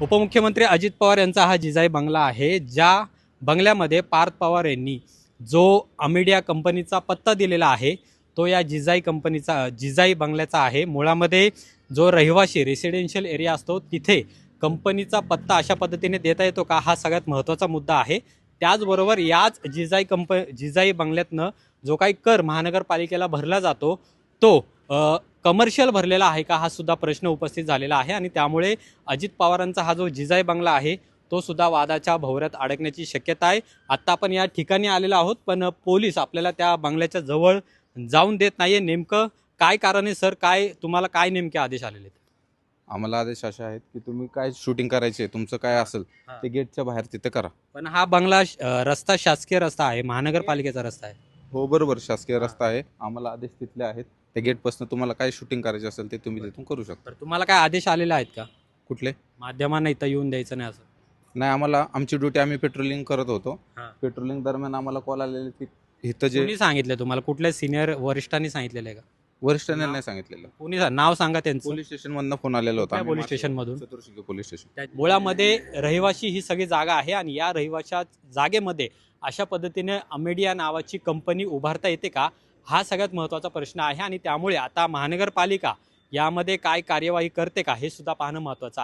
उपमुख्यमंत्री अजित पवार यांचा हा जिजाई बंगला आहे, ज्या बंगल्यामध्ये पार्थ पवार यांनी जो अमिडिया कंपनीचा पत्ता दिलेला आहे तो या जिजाई बंगल्याचा आहे। मुळामध्ये जो रहिवाशी रेसिडेन्शियल एरिया असतो तिथे कंपनीचा पत्ता अशा पद्धतीने देता येतो का, हा सगळ्यात महत्त्वाचा मुद्दा आहे। त्याचबरोबर याच जिजाई बंगल्यातनं जो काही कर महानगरपालिकेला भरला जातो तो कमर्शियल भरलेला आहे का, हा सुद्धा प्रश्न उपस्थित झालेला आहे। आणि त्यामुळे अजित पवारांचा हा जो जिजाई बंगला आहे तो सुद्धा वादाच्या भोवऱ्यात अडकण्याची शक्यता आहे। आत्ता आपण या ठिकाणी आलेलो आहोत, पण पोलीस आपल्याला त्या बंगल्याच्या जवळ जाऊन देत नाहीये। नेमकं काय कारण आहे सर? तुम्हाला काय नेमके आदेश आलेले आहेत? आम्हाला आदेश असे आहेत की तुम्ही काय शूटिंग करायचे, तुमचं काय असेल ते गेटच्या बाहेर तिथे करा। पण हा बंगला रस्ता शासकीय रस्ता आहे, महानगरपालिकेचा रस्ता आहे। हो बरोबर, शासकीय रस्ता आहे। आम्हाला आदेश तिथले आहेत, त्या गेटपासून तुम्हाला काय शूटिंग करायचे असेल ते तुम्ही तिथून करू शकता। तर तुम्हाला काय आदेश आलेले आहेत का, कुठले? माध्यमांना इथं येऊन द्यायचं नाही असं? नाही, आम्हाला आमची ड्युटी, आम्ही पेट्रोलिंग करत होतो। हां. पेट्रोलिंग दरम्यान आम्हाला कॉल आलेले की इथं जे कोणी सांगितलं तुम्हाला? कुठल्या सिनियर वरिष्ठांनी सांगितलेलं आहे का? वरिष्ठांनी नाही सांगितलेलं, कोणी नाव सांगा त्यांचं? पोलीस स्टेशन मधनं फोन आलेला होता। कुठल्या पोलीस स्टेशनमधून? Chaturshringi police station. मुळामध्ये रहिवाशी ही सगळी जागा आहे आणि या रहिवाशा जागेमध्ये अशा पद्धतीने अमेडिया नावाची कंपनी उभारता येते का, हा सगळ्यात महत्त्वाचा प्रश्न आहे। आणि त्यामुळे आता महानगरपालिका यामध्ये काय कार्यवाही करते का, हे सुद्धा पाहणं महत्त्वाचं आहे।